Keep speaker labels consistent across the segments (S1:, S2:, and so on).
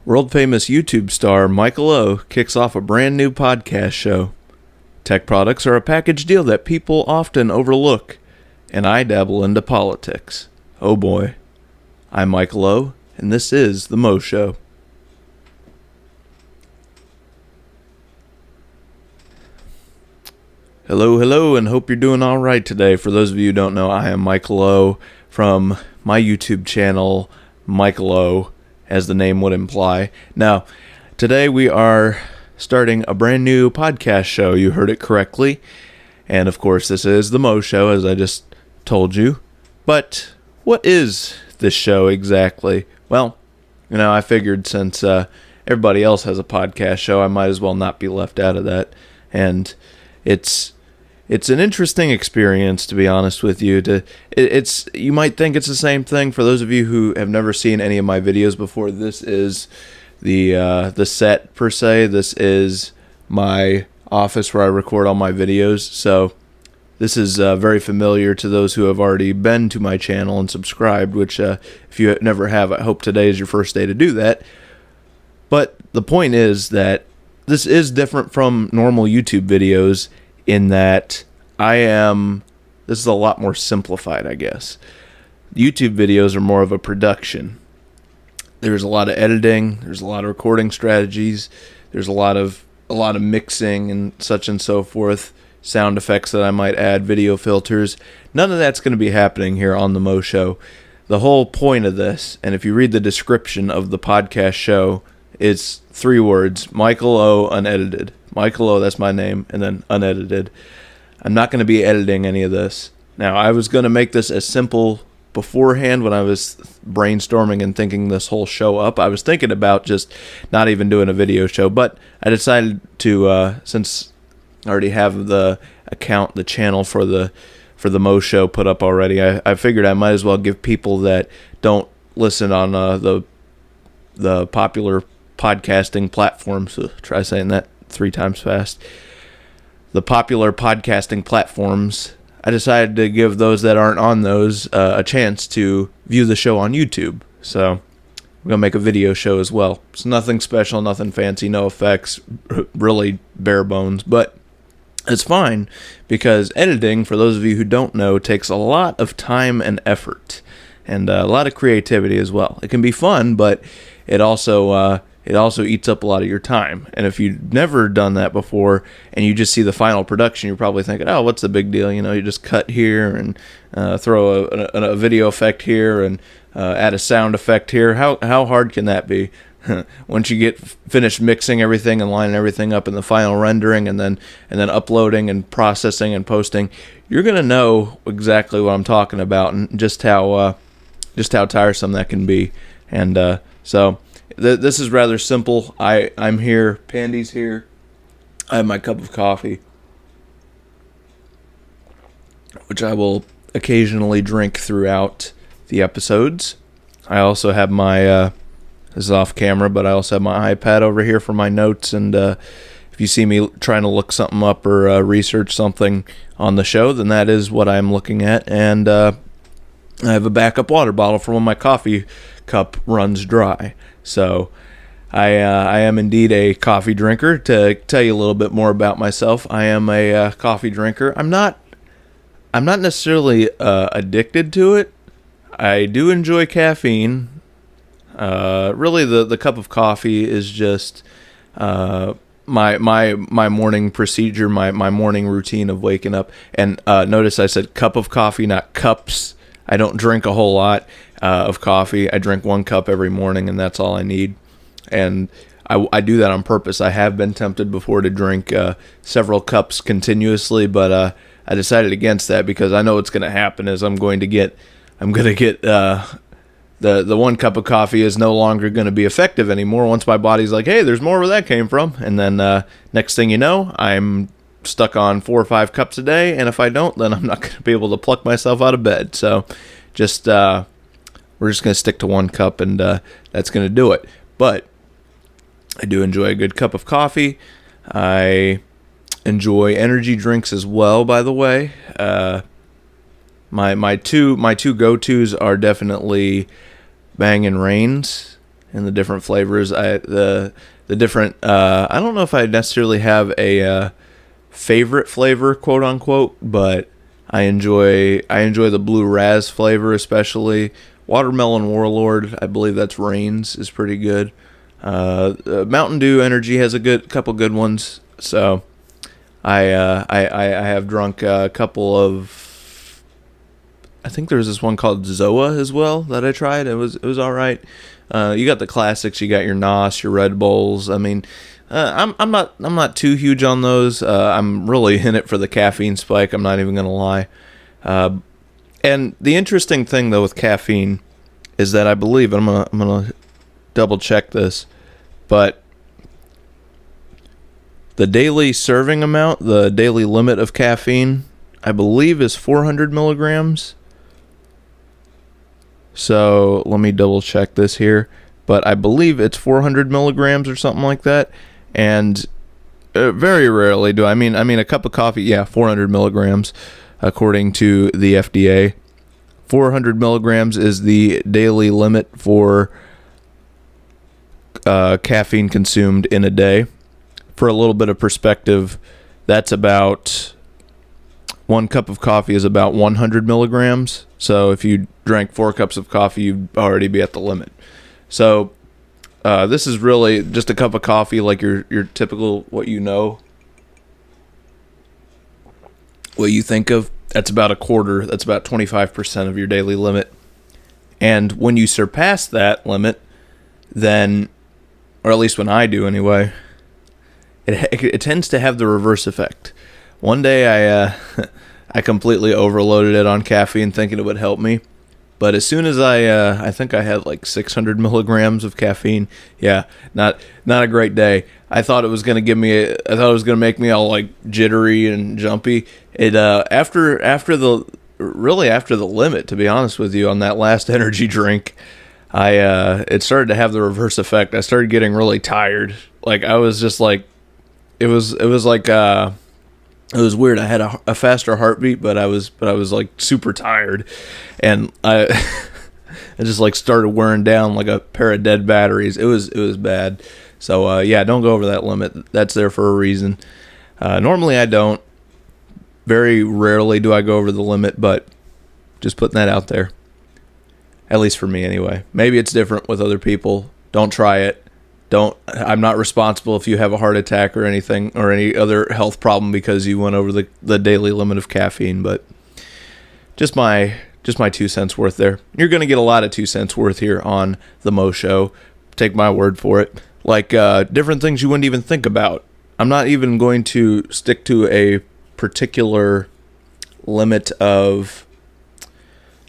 S1: World-famous YouTube star Michael O kicks off a brand new podcast show. Tech products are a package deal that people often overlook, and I dabble into politics. Oh boy. I'm Michael O, and this is The Mo Show. Hello, and hope you're doing all right today. For those of you who don't know, I am Michael O from my YouTube channel, Michael O, as the name would imply. Now, today we are starting a brand new podcast show. You heard it correctly. And of course, this is The Mo Show, as I just told you. But what is this show exactly? Well, I figured since everybody else has a podcast show, I might as well not be left out of that. And it's an interesting experience, to be honest with you. You might think it's the same thing. For those of you who have never seen any of my videos before, this is the set per se. This is my office where I record all my videos. So this is very familiar to those who have already been to my channel and subscribed. Which, if you never have, I hope today is your first day to do that. But the point is that this is different from normal YouTube videos, in that this is a lot more simplified, I guess. YouTube videos are more of a production. There's a lot of editing, there's a lot of recording strategies, there's a lot of mixing and such and so forth, sound effects that I might add, video filters. None of that's going to be happening here on The Mo Show. The whole point of this, and if you read the description of the podcast show, it's 3 words: Michael O unedited. Michael O, that's my name, and then unedited. I'm not going to be editing any of this. Now, I was going to make this as simple beforehand when I was brainstorming and thinking this whole show up. I was thinking about just not even doing a video show, but I decided to, since I already have the account, the channel for the Mo Show put up already, I figured I might as well give people that don't listen on the popular podcasting platforms. So try saying that 3 times fast. The popular podcasting platforms, I decided to give those that aren't on those a chance to view the show on YouTube. So we're going to make a video show as well. It's nothing special, nothing fancy, no effects, really bare bones, but it's fine because editing, for those of you who don't know, takes a lot of time and effort and a lot of creativity as well. It can be fun, but it also eats up a lot of your time. And if you've never done that before and you just see the final production, you're probably thinking, oh, what's the big deal? You just cut here and throw a video effect here and add a sound effect here. How hard can that be? Once you get finished mixing everything and lining everything up in the final rendering and then uploading and processing and posting, you're going to know exactly what I'm talking about and just how tiresome that can be. And so this is rather simple. I'm here. Pandy's here. I have my cup of coffee, which I will occasionally drink throughout the episodes. I also have my, this is off camera, but I also have my iPad over here for my notes. And if you see me trying to look something up or research something on the show, then that is what I'm looking at. And I have a backup water bottle for when my coffee cup runs dry. So I am indeed a coffee drinker. To tell you a little bit more about myself, I am a coffee drinker. I'm not necessarily addicted to it. I do enjoy caffeine. Really, the cup of coffee is just my morning procedure, my morning routine of waking up. And notice I said cup of coffee, not cups. I don't drink a whole lot of coffee. I drink 1 cup every morning, and that's all I need. And I do that on purpose. I have been tempted before to drink several cups continuously, but I decided against that because I know what's going to happen is I'm going to get the 1 cup of coffee is no longer going to be effective anymore once my body's like, hey, there's more where that came from. And then next thing you know, I'm stuck on 4 or 5 cups a day, and if I don't, then I'm not going to be able to pluck myself out of bed. So we're just going to stick to 1 cup, and that's going to do it. But I do enjoy a good cup of coffee. I enjoy energy drinks as well, by the way. My two go-tos are definitely Bang and Reigns and the different flavors. The different. I don't know if I necessarily have a favorite flavor, quote unquote, but I enjoy the blue raz flavor especially. Watermelon Warlord, I believe that's Reigns, is pretty good. Mountain Dew Energy has a couple good ones. So I have drunk a couple of. I think there's this one called Zoa as well that I tried. It was all right. You got the classics. You got your NOS, your Red Bulls. I mean, I'm not too huge on those. I'm really in it for the caffeine spike. I'm not even gonna lie. And the interesting thing though with caffeine is that I believe I'm gonna double check this, but the daily serving amount, the daily limit of caffeine, I believe is 400 milligrams. So let me double check this here, but I believe it's 400 milligrams or something like that. And very rarely do I mean a cup of coffee, yeah, 400 milligrams according to the FDA. 400 milligrams is the daily limit for caffeine consumed in a day. For a little bit of perspective, that's about 1 cup of coffee is about 100 milligrams. So if you drank 4 cups of coffee, you'd already be at the limit. So this is really just a cup of coffee, like your typical what you think of. That's about a quarter. That's about 25% of your daily limit. And when you surpass that limit, then, or at least when I do anyway, it tends to have the reverse effect. One day I completely overloaded it on caffeine thinking it would help me. But as soon as I think I had like 600 milligrams of caffeine. Yeah, not a great day. I thought it was going to make me all like jittery and jumpy. It after the limit, to be honest with you, on that last energy drink, it started to have the reverse effect. I started getting really tired. Like I was just like, it was weird. I had a faster heartbeat, but I was like super tired, and I I just like started wearing down like a pair of dead batteries. It was bad. So yeah, don't go over that limit. That's there for a reason. Normally I don't. Very rarely do I go over the limit, but just putting that out there. At least for me anyway. Maybe it's different with other people. Don't try it. I'm not responsible if you have a heart attack or anything or any other health problem because you went over the daily limit of caffeine, but just my 2 cents worth there. You're going to get a lot of 2 cents worth here on the Mo Show. Take my word for it. Like different things you wouldn't even think about. I'm not even going to stick to a particular limit of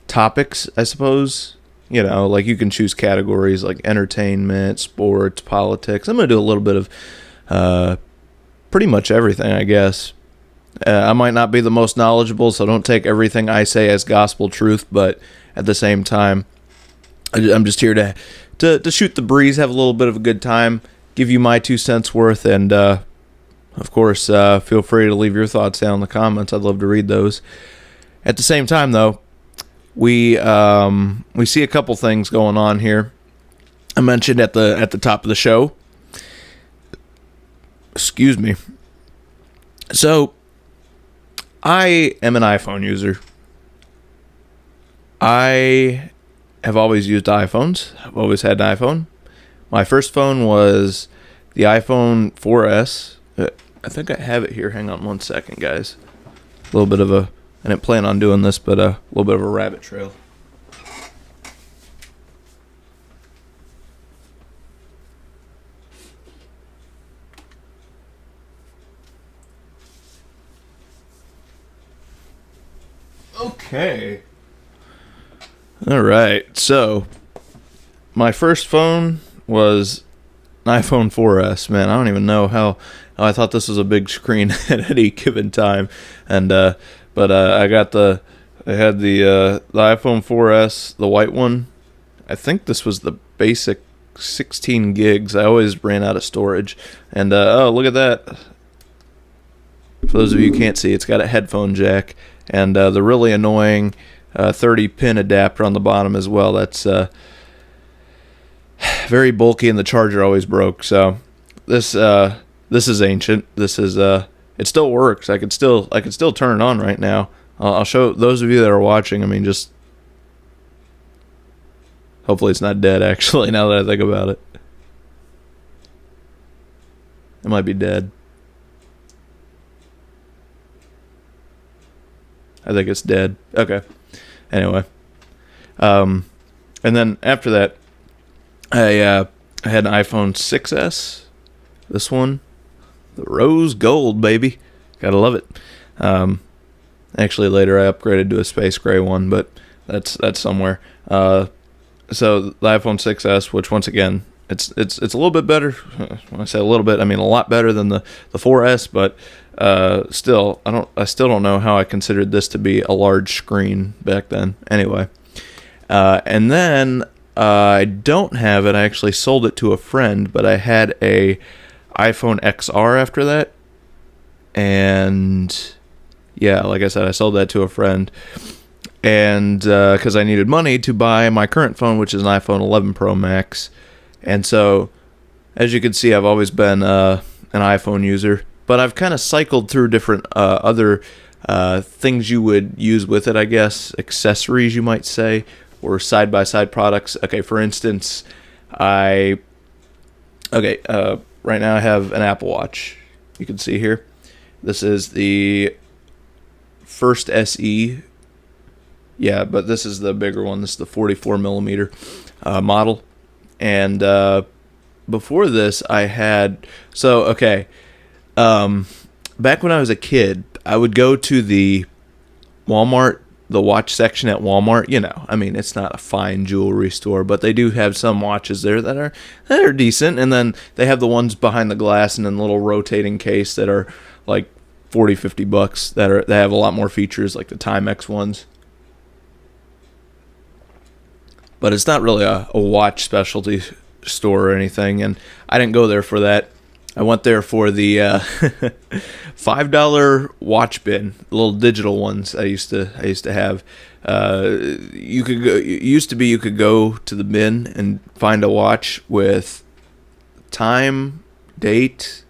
S1: topics, I suppose. You know, like you can choose categories like entertainment, sports, politics. I'm going to do a little bit of pretty much everything, I guess. I might not be the most knowledgeable, so don't take everything I say as gospel truth, but at the same time, I'm just here to shoot the breeze, have a little bit of a good time, give you my 2 cents worth, and of course, feel free to leave your thoughts down in the comments. I'd love to read those. At the same time, though, we see a couple things going on here. I mentioned at the top of the show. Excuse me. So, I am an iPhone user. I have always used iPhones. I've always had an iPhone. My first phone was the iPhone 4S. I think I have it here. Hang on one second, guys. A little bit of a... I didn't plan on doing this, but a little bit of a rabbit trail. Okay. All right. So, my first phone was an iPhone 4S. Man, I don't even know how I thought this was a big screen at any given time, and but I had the iPhone 4S, the white one. I think this was the basic 16 gigs. I always ran out of storage. And oh, look at that. For those of you who can't see, it's got a headphone jack and the really annoying 30 pin adapter on the bottom as well. That's very bulky, and the charger always broke. So this is ancient. This is it still works. I could still turn it on right now. I'll show those of you that are watching. I mean, just hopefully it's not dead. Actually, now that I think about it, it might be dead. I think it's dead. Okay. Anyway, and then after that, I had an iPhone 6S. This one, the rose gold, baby. Gotta love it. Actually, later I upgraded to a space gray one, but that's somewhere. So the iPhone 6S, which once again, it's a little bit better. When I say a little bit, I mean a lot better than the 4S, but still, I still don't know how I considered this to be a large screen back then. Anyway, and then I don't have it. I actually sold it to a friend, but I had a iPhone XR after that, and yeah, like I said, I sold that to a friend, and because I needed money to buy my current phone, which is an iPhone 11 Pro Max. And so, as you can see, I've always been an iPhone user, but I've kind of cycled through different other things you would use with it, I guess, accessories you might say, or side-by-side products. Okay, for instance, right now I have an Apple Watch. You can see here. This is the first SE. Yeah, but this is the bigger one. This is the 44 millimeter model. And before this, I had... So, okay. Back when I was a kid, I would go to the Walmart, the watch section at Walmart. You know, I mean, it's not a fine jewelry store, but they do have some watches there that are decent. And then they have the ones behind the glass and then the little rotating case that are like $40-50 that have a lot more features, like the Timex ones. But it's not really a watch specialty store or anything, and I didn't go there for that. I went there for the $5 watch bin, the little digital ones I used to have. You could go to the bin and find a watch with time, date,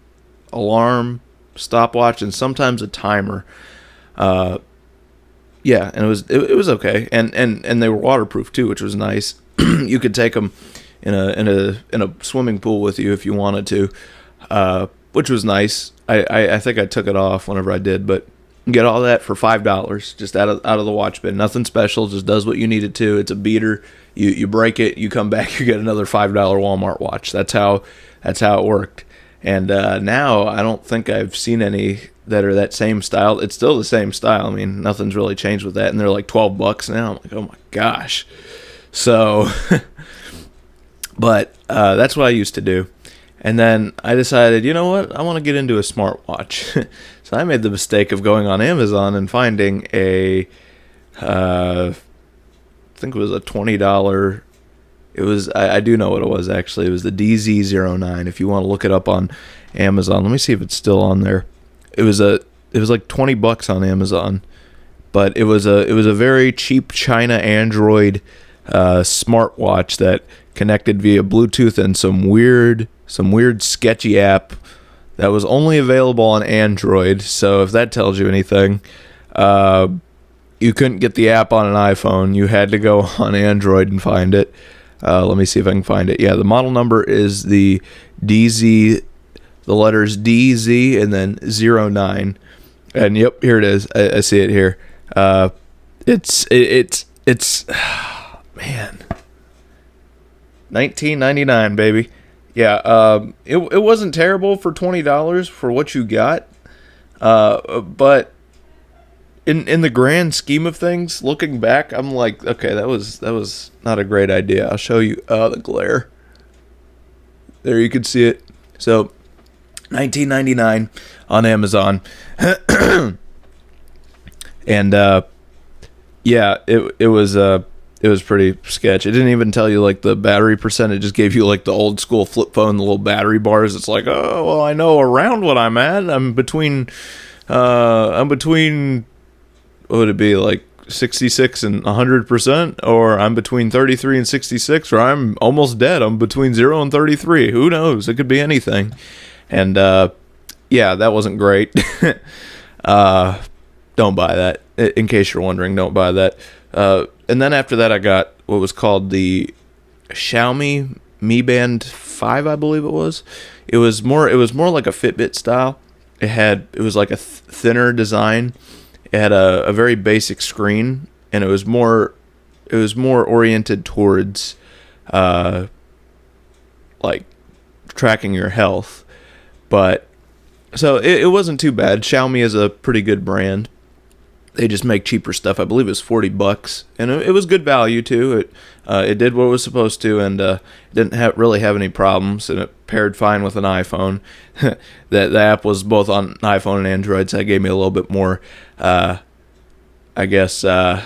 S1: alarm, stopwatch, and sometimes a timer. Yeah, and it was okay, and they were waterproof too, which was nice. You could take them in a swimming pool with you if you wanted to, which was nice. I think I took it off whenever I did, but you get all that for $5 just out of the watch bin. Nothing special, just does what you need it to. It's a beater. You break it, you come back, you get another $5 Walmart watch. That's how it worked. And now I don't think I've seen any that are that same style. It's still the same style. I mean, nothing's really changed with that. And they're like $12 now. I'm like, oh my gosh. So, but that's what I used to do. And then I decided, you know what? I want to get into a smartwatch. So I made the mistake of going on Amazon and finding I think it was a $20. It was, I do know what it was actually. It was the DZ09. If you want to look it up on Amazon, let me see if it's still on there. It was like $20 on Amazon, but it was a very cheap China Android smartwatch that connected via Bluetooth and some weird sketchy app that was only available on Android. So if that tells you anything, you couldn't get the app on an iPhone. You had to go on Android and find it. Let me see if I can find it. Yeah, the model number is the DZ, the letters DZ and then 09. And yep, here it is. I see it here. It's man, $19.99, baby. Yeah, it wasn't terrible for $20 for what you got. But in the grand scheme of things, looking back, I'm like, okay, that was not a great idea. I'll show you the glare. There, you can see it. So, $19.99 on Amazon, and yeah, it was pretty sketch. It didn't even tell you like the battery percent. It just gave you like the old school flip phone, the little battery bars. It's like, oh well, I know around what I'm at. I'm between what would it be, like 66 and 100%, or I'm between 33 and 66, or I'm almost dead. I'm between 0 and 33. Who knows? It could be anything. And yeah, that wasn't great. Don't buy that. In case you're wondering, don't buy that. And then after that, I got what was called the Xiaomi Mi Band 5, I believe it was. It was more like a Fitbit style. It was like a thinner design. It had a very basic screen, and it was more oriented towards like tracking your health. But so it wasn't too bad. Xiaomi is a pretty good brand. They just make cheaper stuff. I believe it was $40, and it was good value too. It did what it was supposed to, and didn't really have any problems, and it paired fine with an iPhone. The app was both on iPhone and Android, so that gave me a little bit more, I guess,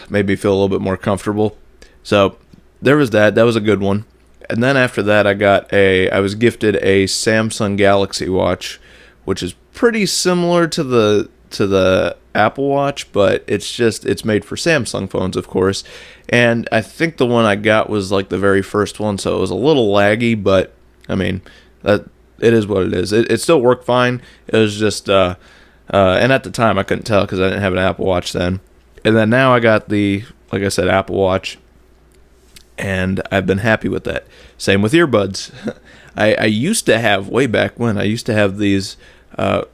S1: made me feel a little bit more comfortable. So there was that. That was a good one. And then after that, I was gifted a Samsung Galaxy Watch, which is pretty similar to the Apple Watch, but it's made for Samsung phones, of course. And I think the one I got was like the very first one, so it was a little laggy, but I mean, it is what it is. It still worked fine. It was just and at the time I couldn't tell because I didn't have an Apple Watch then. And then now I got like I said, Apple Watch, and I've been happy with that. Same with earbuds. I used to have, way back when, I used to have these, I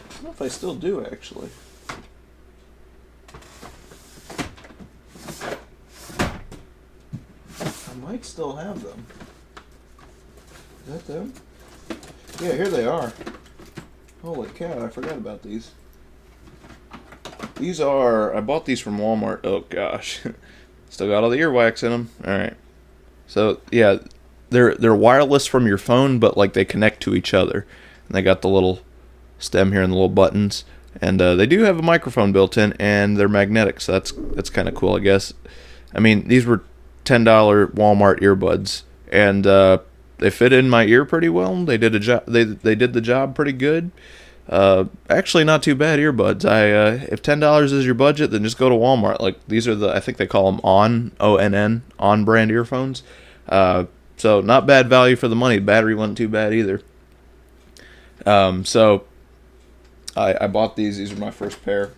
S1: don't know if I still do, actually. I might still have them. Is that them? Yeah, here they are. Holy cow, I forgot about these. I bought these from Walmart. Oh gosh. Still got all the earwax in them. Alright. So, yeah, they're wireless from your phone, but like they connect to each other. And they got the little stem here and the little buttons. And they do have a microphone built in, and they're magnetic, so that's kind of cool, I guess. I mean, these were $10 Walmart earbuds, and they fit in my ear pretty well. They did a job. They did the job pretty good. Actually, not too bad earbuds. If $10 is your budget, then just go to Walmart. Like, these are I think they call them on brand earphones. So not bad value for the money. The battery wasn't too bad either. So I bought these. These are my first pair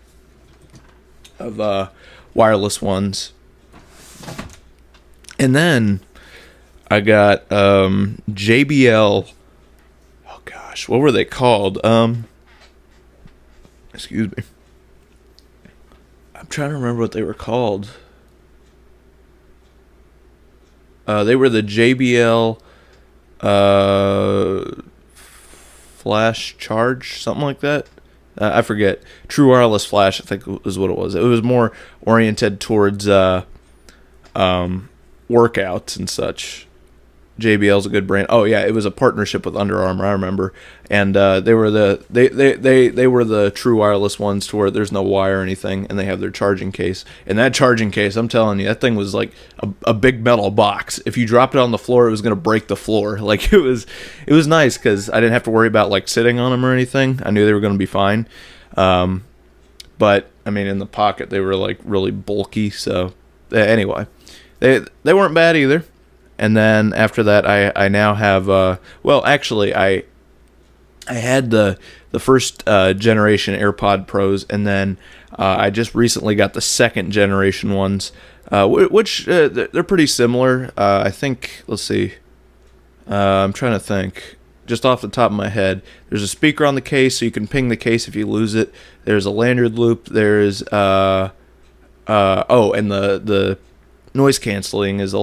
S1: of wireless ones. And then I got JBL. Oh gosh, what were they called? Excuse me. I'm trying to remember what they were called. They were the JBL Flash Charge, something like that. I forget. True Wireless Flash, I think was what it was. It was more oriented towards workouts and such. JBL's a good brand. Oh yeah, it was a partnership with Under Armour, I remember. And they were the true wireless ones to where there's no wire or anything, and they have their charging case. And that charging case, I'm telling you, that thing was like a big metal box. If you dropped it on the floor, it was gonna break the floor. Like it was nice because I didn't have to worry about like sitting on them or anything. I knew they were gonna be fine. But I mean, in the pocket, they were like really bulky. So anyway, they weren't bad either. And then after that, I now have well, actually, I had the first generation AirPod Pros, and then I just recently got the second generation ones, which they're pretty similar. I think, let's see, I'm trying to think. Just off the top of my head, there's a speaker on the case, so you can ping the case if you lose it. There's a lanyard loop. There's and the noise canceling is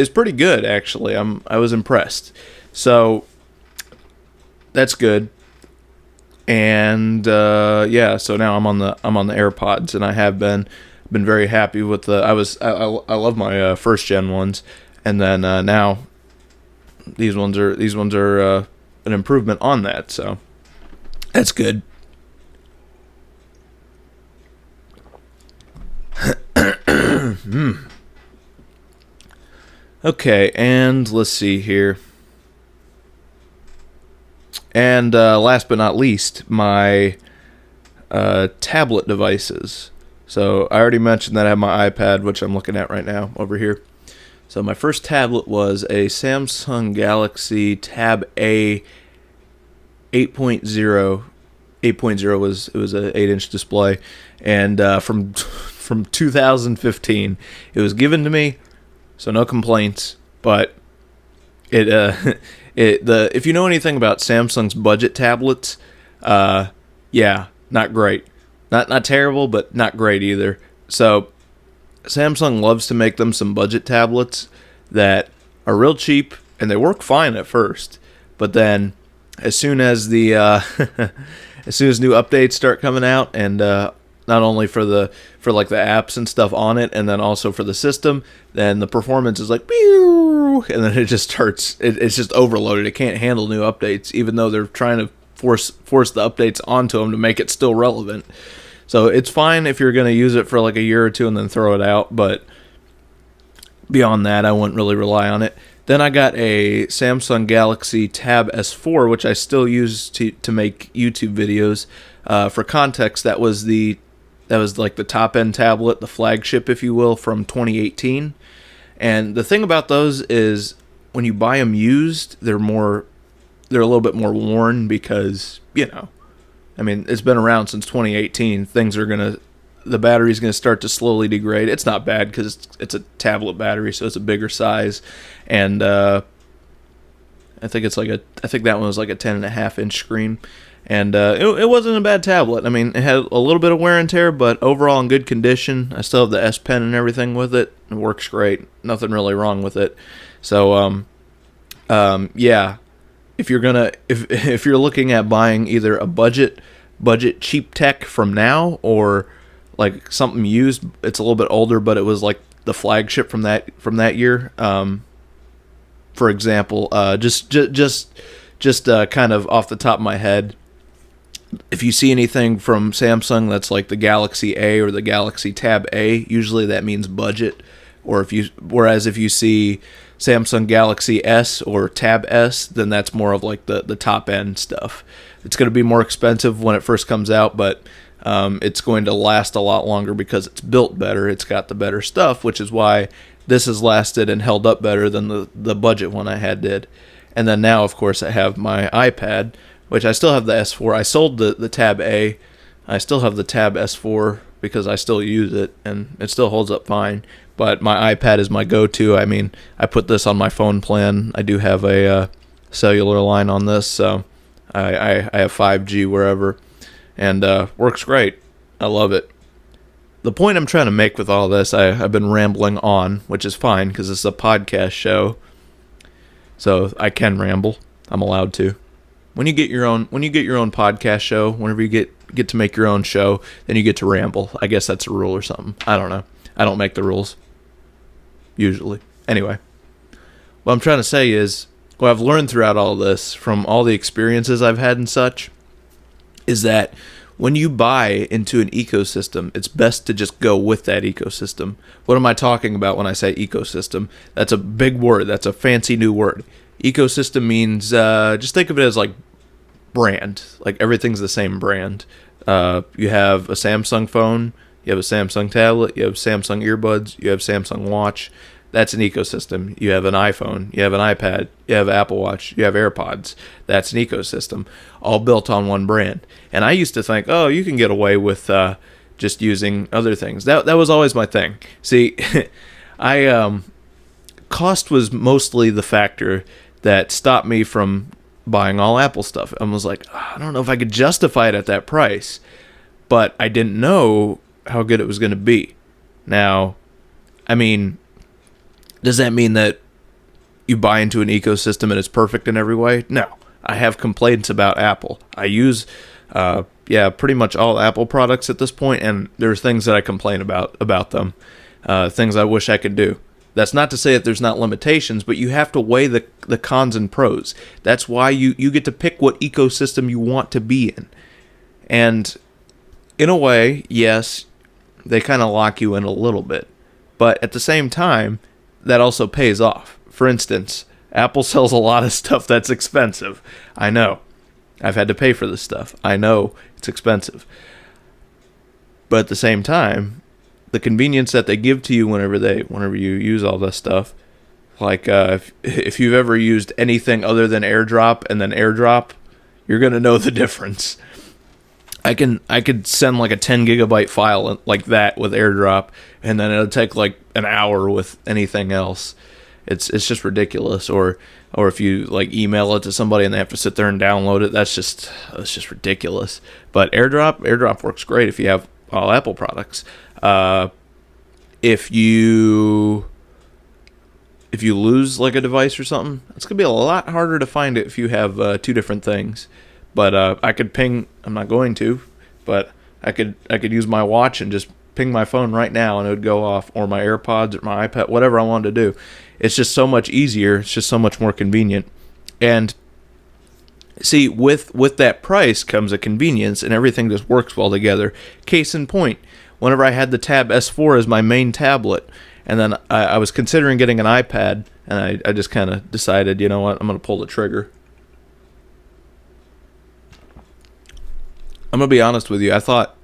S1: pretty good, actually. I was impressed. So that's good. And yeah, so now I'm on the AirPods, and I have been very happy with the I love my first gen ones, and then now these ones are an improvement on that, so that's good. Okay, and let's see here. And last but not least, my tablet devices. So I already mentioned that I have my iPad, which I'm looking at right now over here. So my first tablet was a Samsung Galaxy Tab A 8.0. 8.0 was an 8-inch display, and from 2015, it was given to me, so no complaints. But it if you know anything about Samsung's budget tablets, yeah, not great, not terrible, but not great either. So Samsung loves to make them some budget tablets that are real cheap, and they work fine at first, but then as soon as the as soon as new updates start coming out, and not only for like the apps and stuff on it, and then also for the system, then the performance is like pew, and then it just starts. It's just overloaded. It can't handle new updates, even though they're trying to force the updates onto them to make it still relevant. So it's fine if you're going to use it for like a year or two and then throw it out, but beyond that, I wouldn't really rely on it. Then I got a Samsung Galaxy Tab S4, which I still use to make YouTube videos. For context, that was like the top end tablet, the flagship, if you will, from 2018. And the thing about those is when you buy them used, they're a little bit more worn because, I mean, it's been around since 2018. The battery's going to start to slowly degrade. It's not bad because it's a tablet battery, so it's a bigger size. And I think that one was like a 10.5-inch screen. And it wasn't a bad tablet. I mean, it had a little bit of wear and tear, but overall in good condition. I still have the S Pen and everything with it. It works great. Nothing really wrong with it. So, yeah. If you're looking at buying either a budget cheap tech from now, or like something used, it's a little bit older, but it was like the flagship from that year. For example, just kind of off the top of my head, if you see anything from Samsung that's like the Galaxy A or the Galaxy Tab A, usually that means budget. Whereas if you see Samsung Galaxy S or Tab S, then that's more of like the top end stuff. It's going to be more expensive when it first comes out, but it's going to last a lot longer because it's built better. It's got the better stuff, which is why this has lasted and held up better than the budget one I had did. And then now, of course, I have my iPad, which I still have the S4. I sold the Tab A. I still have the Tab S4 because I still use it, and it still holds up fine. But my iPad is my go-to. I mean, I put this on my phone plan. I do have a cellular line on this, so I have 5G wherever, and works great. I love it. The point I'm trying to make with all this, I've been rambling on, which is fine because it's a podcast show, so I can ramble. I'm allowed to. When you get your own podcast show, whenever you get to make your own show, then you get to ramble. I guess that's a rule or something. I don't know. I don't make the rules. Usually. Anyway, what I'm trying to say is, what I've learned throughout all this, from all the experiences I've had and such, is that when you buy into an ecosystem, it's best to just go with that ecosystem. What am I talking about when I say ecosystem? That's a big word. That's a fancy new word. Ecosystem means, just think of it as like brand. Like everything's the same brand. You have a Samsung phone, you have a Samsung tablet, you have Samsung earbuds, you have Samsung watch. That's an ecosystem. You have an iPhone, you have an iPad, you have Apple Watch, you have AirPods. That's an ecosystem, all built on one brand. And I used to think, oh, you can get away with just using other things. That was always my thing. See, cost was mostly the factor that stopped me from buying all Apple stuff. I was like, I don't know if I could justify it at that price, but I didn't know how good it was going to be. Now, I mean, does that mean that you buy into an ecosystem and it's perfect in every way? No. I have complaints about Apple. I use, pretty much all Apple products at this point, and there's things that I complain about them, things I wish I could do. That's not to say that there's not limitations, but you have to weigh the cons and pros. That's why you get to pick what ecosystem you want to be in. And in a way, yes, they kind of lock you in a little bit. But at the same time, that also pays off. For instance, Apple sells a lot of stuff that's expensive. I know. I've had to pay for this stuff. I know it's expensive. But at the same time, the convenience that they give to you whenever you use all this stuff, like if you've ever used anything other than AirDrop and then AirDrop, you're gonna know the difference. I could send like a 10 gigabyte file like that with AirDrop, and then it'll take like an hour with anything else. It's just ridiculous. Or if you like email it to somebody and they have to sit there and download it, that's just ridiculous. But AirDrop works great if you have all Apple products. If you lose like a device or something, it's gonna be a lot harder to find it if you have two different things. But I could ping. I'm not going to, but I could use my watch and just ping my phone right now, and it would go off, or my AirPods or my iPad, whatever I wanted to do. It's just so much easier. It's just so much more convenient. And see, with that price comes a convenience, and everything just works well together. Case in point, whenever I had the Tab S4 as my main tablet, and then I was considering getting an iPad, and I just kind of decided, you know what, I'm going to pull the trigger. I'm gonna be honest with you. I thought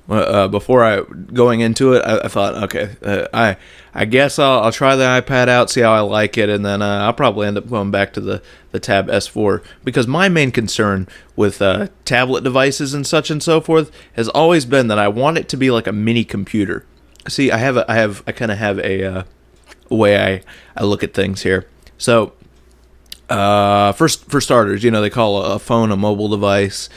S1: before going into it, I thought, okay, I guess I'll try the iPad out, see how I like it, and then I'll probably end up going back to the Tab S4, because my main concern with tablet devices and such and so forth has always been that I want it to be like a mini computer. See, I kind of have a way I look at things here. So, for starters, they call a phone a mobile device.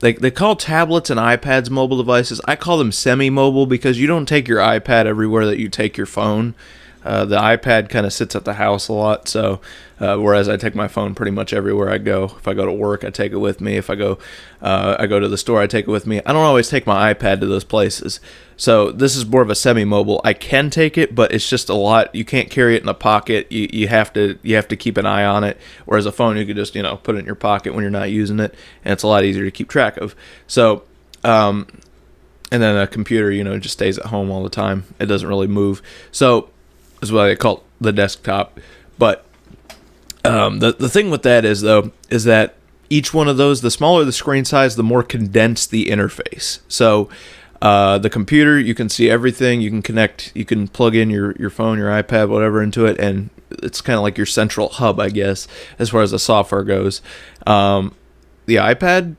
S1: They call tablets and iPads mobile devices. I call them semi-mobile because you don't take your iPad everywhere that you take your phone. The iPad kind of sits at the house a lot, so whereas I take my phone pretty much everywhere I go. If I go to work, I take it with me. If I go to the store, I take it with me. I don't always take my iPad to those places. So this is more of a semi-mobile. I can take it, but it's just a lot. You can't carry it in a pocket. You have to keep an eye on it. Whereas a phone, you could just put it in your pocket when you're not using it, and it's a lot easier to keep track of. So, and then a computer, just stays at home all the time. It doesn't really move. So that's why they call it the desktop. But the thing with that is that each one of those, the smaller the screen size, the more condensed the interface. So the computer, you can see everything. You can connect. You can plug in your phone, your iPad, whatever into it, and it's kind of like your central hub, I guess, as far as the software goes. The iPad.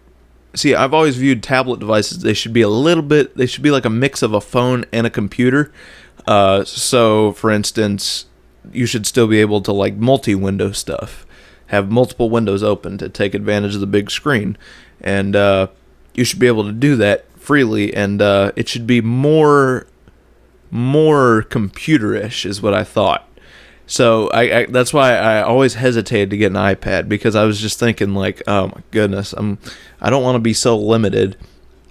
S1: See, I've always viewed tablet devices. They should be like a mix of a phone and a computer. So, for instance, you should still be able to like multi-window stuff, have multiple windows open to take advantage of the big screen, and you should be able to do that freely. And it should be more computerish, is what I thought. So that's why I always hesitated to get an iPad, because I was just thinking like, oh my goodness, I don't want to be so limited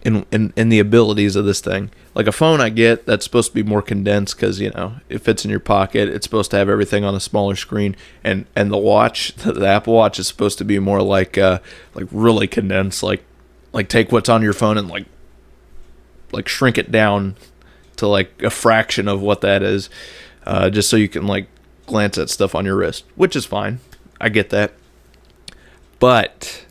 S1: in the abilities of this thing. Like a phone I get, that's supposed to be more condensed because, it fits in your pocket. It's supposed to have everything on a smaller screen. And the watch, the Apple Watch, is supposed to be more like really condensed. Like take what's on your phone and like shrink it down to like a fraction of what that is, just so you can like glance at stuff on your wrist, which is fine. I get that. But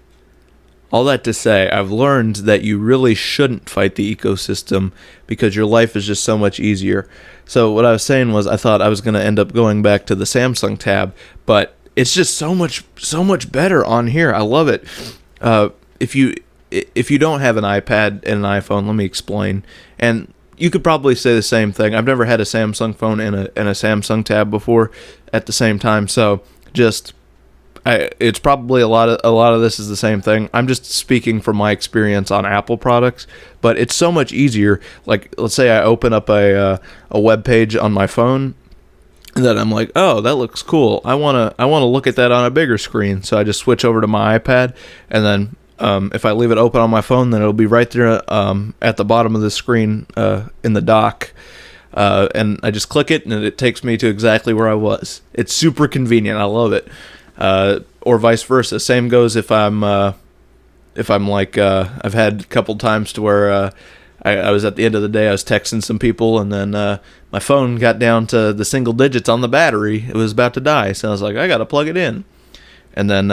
S1: all that to say, I've learned that you really shouldn't fight the ecosystem because your life is just so much easier. So what I was saying was, I thought I was going to end up going back to the Samsung Tab, but it's just so much better on here. I love it. If you don't have an iPad and an iPhone, let me explain. And you could probably say the same thing. I've never had a Samsung phone and a Samsung Tab before at the same time, so it's probably a lot of this is the same thing. I'm just speaking from my experience on Apple products, but it's so much easier. Like, let's say I open up a web page on my phone, and then I'm like, oh, that looks cool. I wanna look at that on a bigger screen. So I just switch over to my iPad, and then if I leave it open on my phone, then it'll be right there at the bottom of the screen in the dock. And I just click it, and it takes me to exactly where I was. It's super convenient. I love it. Or vice versa. Same goes if I'm like, I've had a couple times to where I was at the end of the day, I was texting some people, and then my phone got down to the single digits on the battery. It was about to die, so I was like, I gotta plug it in. And then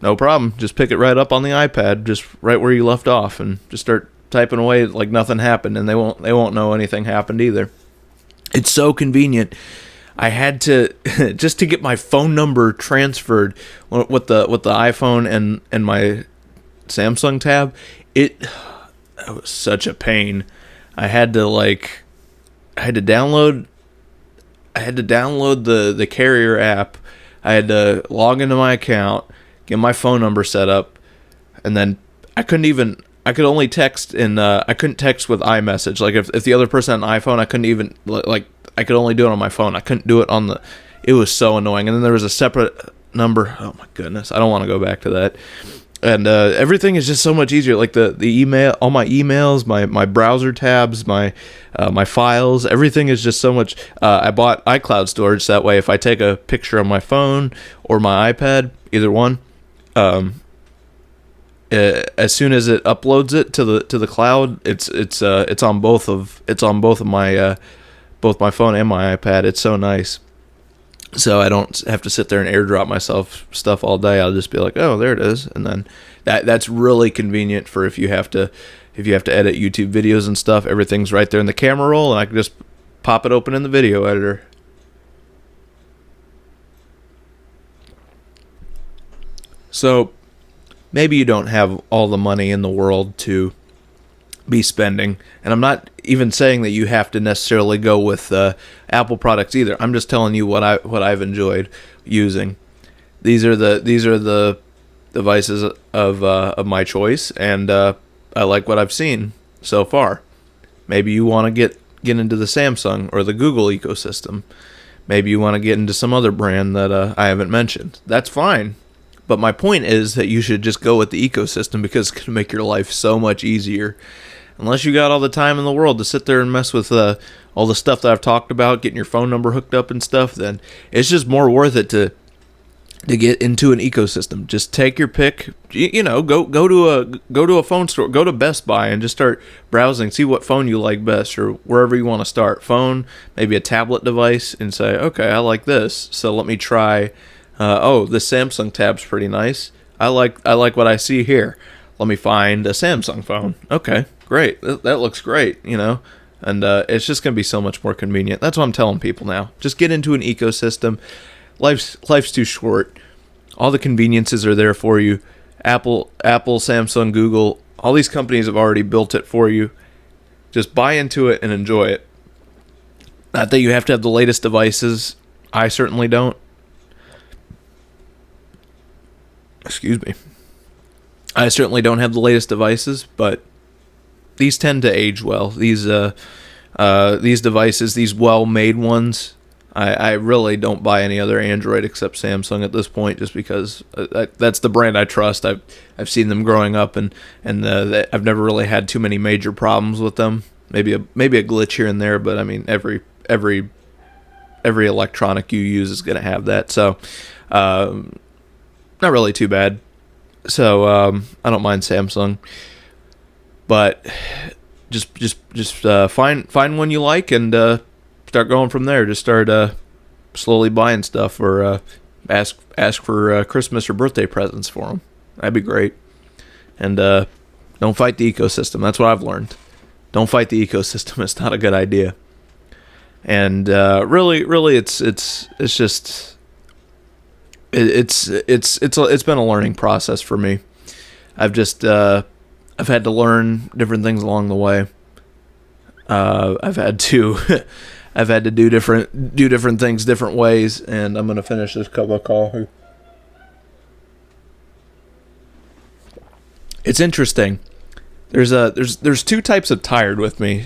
S1: no problem, just pick it right up on the iPad, just right where you left off, and just start typing away like nothing happened, and they won't know anything happened either. It's so convenient. I had to just to get my phone number transferred with the iPhone and my Samsung tab. It was such a pain. I had to download the carrier app. I had to log into my account, get my phone number set up, and then I could only text I couldn't text with iMessage. Like if the other person had an iPhone, I couldn't even, like, I could only do it on my phone. I couldn't do it on it was so annoying. And then there was a separate number. Oh my goodness. I don't want to go back to that. And everything is just so much easier. Like the email, all my emails, my browser tabs, my files, everything is just so much. I bought iCloud storage, so that way if I take a picture on my phone or my iPad, either one, as soon as it uploads it to the cloud, it's on both of my both my phone and my iPad. It's so nice. So I don't have to sit there and airdrop myself stuff all day. I'll just be like, oh, there it is, and then that's really convenient for if you have to edit YouTube videos and stuff. Everything's right there in the camera roll, and I can just pop it open in the video editor. So maybe you don't have all the money in the world to be spending, and I'm not even saying that you have to necessarily go with Apple products either. I'm just telling you what I've enjoyed using. These are the devices of my choice, and I like what I've seen so far. Maybe you want to get into the Samsung or the Google ecosystem. Maybe you want to get into some other brand that I haven't mentioned. That's fine. But my point is that you should just go with the ecosystem, because it's going to make your life so much easier. Unless you got all the time in the world to sit there and mess with all the stuff that I've talked about, getting your phone number hooked up and stuff, then it's just more worth it to get into an ecosystem. Just take your pick. Go to a phone store, go to Best Buy, and just start browsing. See what phone you like best, or wherever you want to start. Phone, maybe a tablet device, and say, okay, I like this, so let me try. This Samsung tab's pretty nice. I like what I see here. Let me find a Samsung phone. Okay, great. That looks great, and it's just going to be so much more convenient. That's what I'm telling people now. Just get into an ecosystem. Life's too short. All the conveniences are there for you. Apple, Samsung, Google, all these companies have already built it for you. Just buy into it and enjoy it. Not that you have to have the latest devices. I certainly don't. Excuse me. I certainly don't have the latest devices, but these tend to age well. These devices, these well-made ones, I really don't buy any other Android except Samsung at this point, just because that's the brand I trust. I've seen them growing up, and I've never really had too many major problems with them. Maybe a glitch here and there, but I mean every electronic you use is going to have that. So not really too bad. So I don't mind Samsung, but just find one you like and start going from there. Just start slowly buying stuff, or ask for Christmas or birthday presents for them. That'd be great. And don't fight the ecosystem. That's what I've learned. Don't fight the ecosystem. It's not a good idea. And really, it's just. It's been a learning process for me. I've had to learn different things along the way. I've had to do different things different ways, and I'm gonna finish this cup of coffee. It's interesting. There's two types of tired with me,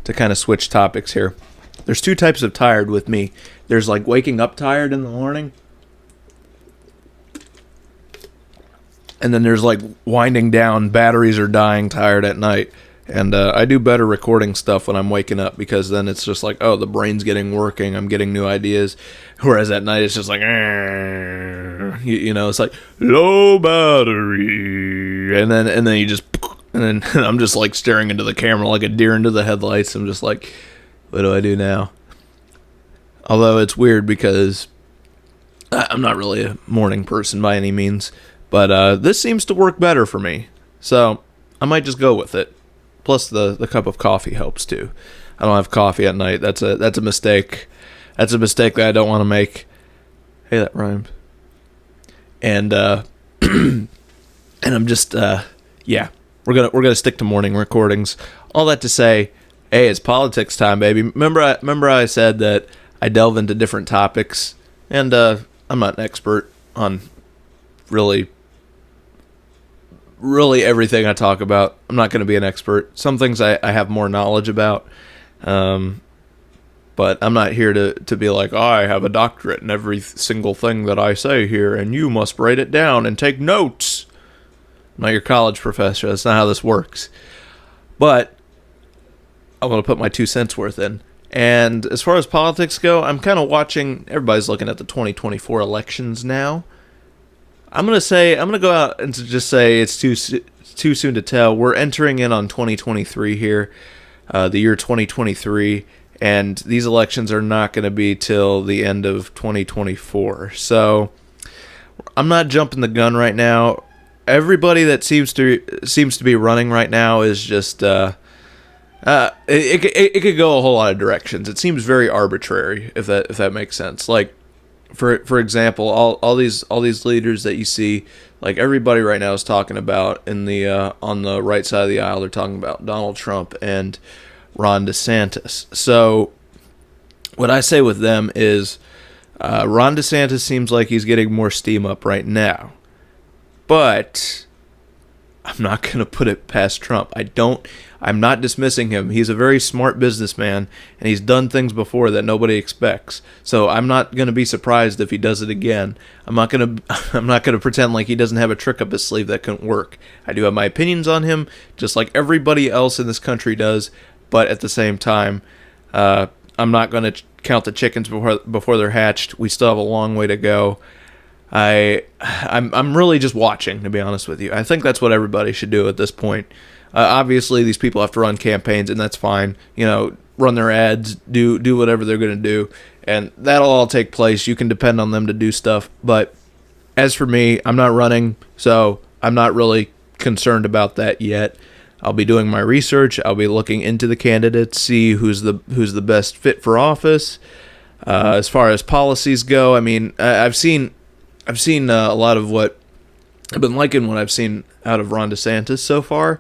S1: to kind of switch topics here. There's two types of tired with me. There's like waking up tired in the morning. And then there's like winding down, batteries are dying, tired at night. And I do better recording stuff when I'm waking up, because then it's just like, oh, the brain's getting working, I'm getting new ideas. Whereas at night it's just like, it's like low battery, and then you just, and then I'm just like staring into the camera like a deer into the headlights. I'm just like, what do I do now? Although it's weird because I'm not really a morning person by any means. But this seems to work better for me, so I might just go with it. Plus the cup of coffee helps too. I don't have coffee at night. That's a mistake. That's a mistake that I don't want to make. Hey, that rhymed. And and I'm just yeah. We're gonna stick to morning recordings. All that to say, hey, it's politics time, baby. Remember I said that I delve into different topics, and I'm not an expert on really everything I talk about. I'm not going to be an expert. Some things I have more knowledge about, but I'm not here to be like, oh, I have a doctorate in every single thing that I say here, and you must write it down and take notes. I'm not your college professor. That's not how this works. But I'm going to put my 2 cents worth in. And as far as politics go, I'm kind of watching. Everybody's looking at the 2024 elections now. I'm going to go out and just say it's too soon to tell. We're entering in on 2023 here, the year 2023, and these elections are not going to be till the end of 2024. So I'm not jumping the gun right now. Everybody that seems to be running right now is just it could go a whole lot of directions. It seems very arbitrary, if that makes sense. Like, for example, all these leaders that you see, like everybody right now is talking about in the on the right side of the aisle, they're talking about Donald Trump and Ron DeSantis. So what I say with them is Ron DeSantis seems like he's getting more steam up right now, but I'm not going to put it past Trump. I'm not dismissing him. He's a very smart businessman, and he's done things before that nobody expects. So I'm not going to be surprised if he does it again. I'm not going to pretend like he doesn't have a trick up his sleeve that couldn't work. I do have my opinions on him, just like everybody else in this country does, but at the same time, I'm not going to count the chickens before they're hatched. We still have a long way to go. I'm really just watching, to be honest with you. I think that's what everybody should do at this point. Obviously, these people have to run campaigns, and that's fine. Run their ads, do whatever they're going to do, and that'll all take place. You can depend on them to do stuff. But as for me, I'm not running, so I'm not really concerned about that yet. I'll be doing my research. I'll be looking into the candidates, see who's the best fit for office. As far as policies go, I mean, I've seen a lot of what I've been liking what I've seen out of Ron DeSantis so far.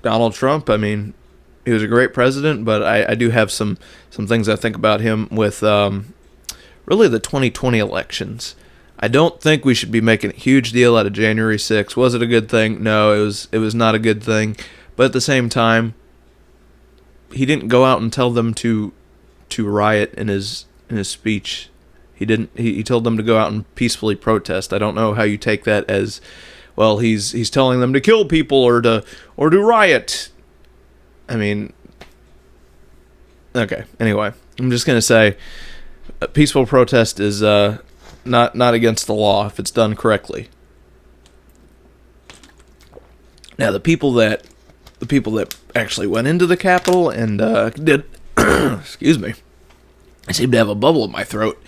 S1: Donald Trump, I mean, he was a great president, but I do have some things I think about him with really the 2020 elections. I don't think we should be making a huge deal out of January 6th. Was it a good thing? No, it was not a good thing. But at the same time, he didn't go out and tell them to riot in his speech. He didn't. He told them to go out and peacefully protest. I don't know how you take that as, well, he's telling them to kill people or to riot. I mean, okay. Anyway, I'm just gonna say, a peaceful protest is not against the law if it's done correctly. Now, the people that actually went into the Capitol and did, excuse me, I seem to have a bubble in my throat.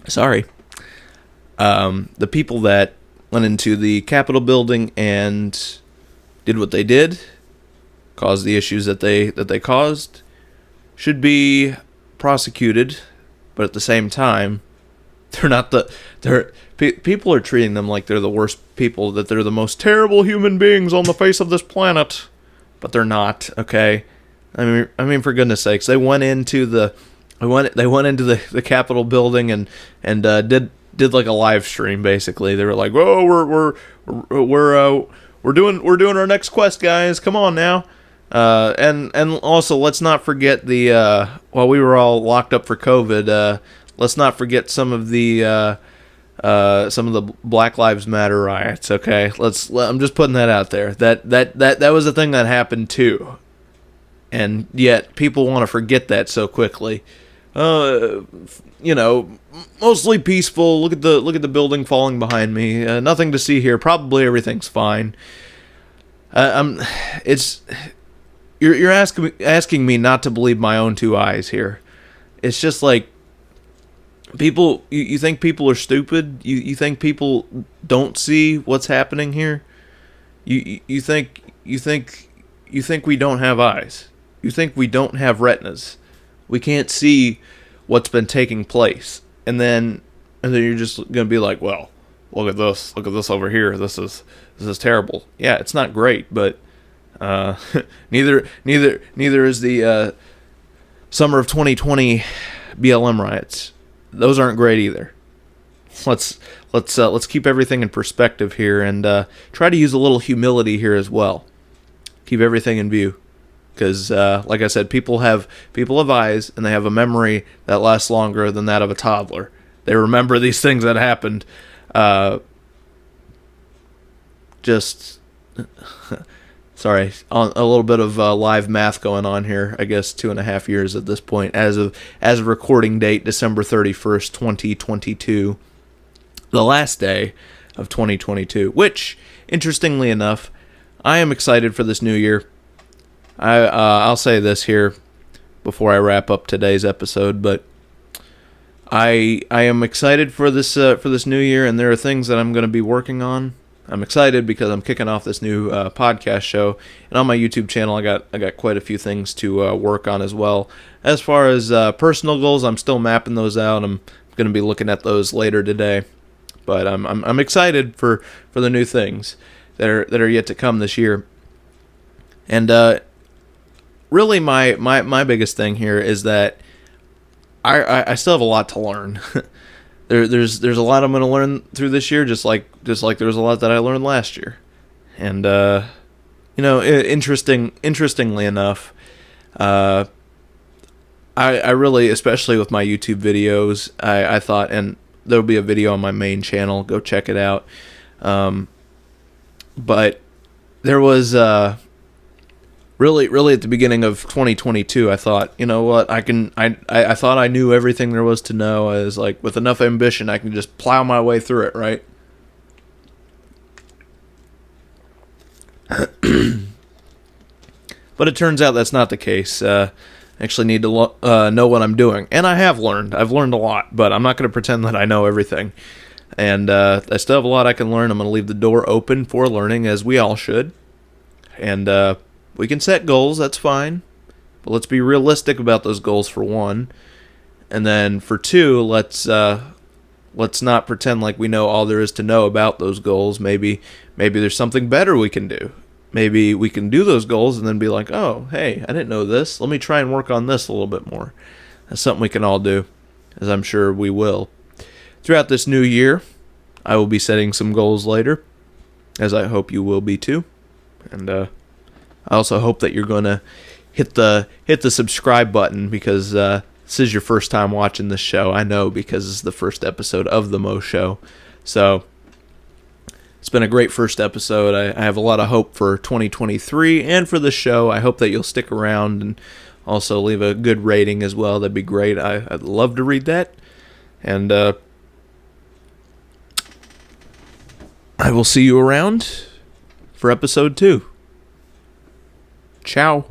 S1: Sorry. The people that went into the Capitol building and did what they did, caused the issues that they caused, should be prosecuted, but at the same time, people are treating them like they're the worst people, that they're the most terrible human beings on the face of this planet, but they're not. Okay, I mean, for goodness sakes, they went into the Capitol building and did like a live stream. Basically, they were like, "Whoa, we're doing our next quest, guys. Come on now." And also, let's not forget while we were all locked up for COVID, let's not forget some of the Black Lives Matter riots. Okay, I'm just putting that out there. That was a thing that happened too, and yet people want to forget that so quickly. Mostly peaceful. Look at the building falling behind me. Nothing to see here. Probably everything's fine. You're asking me not to believe my own two eyes here. It's just like, you think people are stupid? You think people don't see what's happening here? You think we don't have eyes? You think we don't have retinas? We can't see what's been taking place, and then you're just gonna be like, well, look at this over here. This is terrible. Yeah, it's not great, but neither is the summer of 2020 BLM riots. Those aren't great either. Let's keep everything in perspective here, and try to use a little humility here as well. Keep everything in view, because like I said, people have eyes, and they have a memory that lasts longer than that of a toddler. They remember these things that happened. Sorry, a little bit of live math going on here. I guess 2.5 years at this point, as of recording date, December 31st, 2022, the last day of 2022. Which, interestingly enough, I am excited for this new year. I'll say this here before I wrap up today's episode, but I am excited for this new year, and there are things that I'm going to be working on. I'm excited because I'm kicking off this new podcast show, and on my YouTube channel, I got quite a few things to work on as well. As far as personal goals, I'm still mapping those out. I'm going to be looking at those later today, but I'm excited for the new things that are yet to come this year. And really, my biggest thing here is that I still have a lot to learn. There's a lot I'm going to learn through this year, just like there was a lot that I learned last year. And interestingly enough, I really, especially with my YouTube videos, I thought, and there'll be a video on my main channel, go check it out. But there was really at the beginning of 2022, I thought, you know what, I thought I knew everything there was to know. I was like, with enough ambition, I can just plow my way through it, right? But it turns out that's not the case. I actually need to know what I'm doing, and I have learned. I've learned a lot, but I'm not going to pretend that I know everything. And I still have a lot I can learn. I'm going to leave the door open for learning, as we all should. And we can set goals, that's fine. But let's be realistic about those goals, for one. And then for two, let's not pretend like we know all there is to know about those goals. Maybe there's something better we can do. Maybe we can do those goals and then be like, oh, hey, I didn't know this. Let me try and work on this a little bit more. That's something we can all do, as I'm sure we will. Throughout this new year, I will be setting some goals later, as I hope you will be too. And I also hope that you're going to hit the subscribe button, because this is your first time watching this show. I know, because it's the first episode of the Mo Show. So it's been a great first episode. I have a lot of hope for 2023 and for the show. I hope that you'll stick around and also leave a good rating as well. That'd be great. I'd love to read that. And I will see you around for episode 2. Ciao.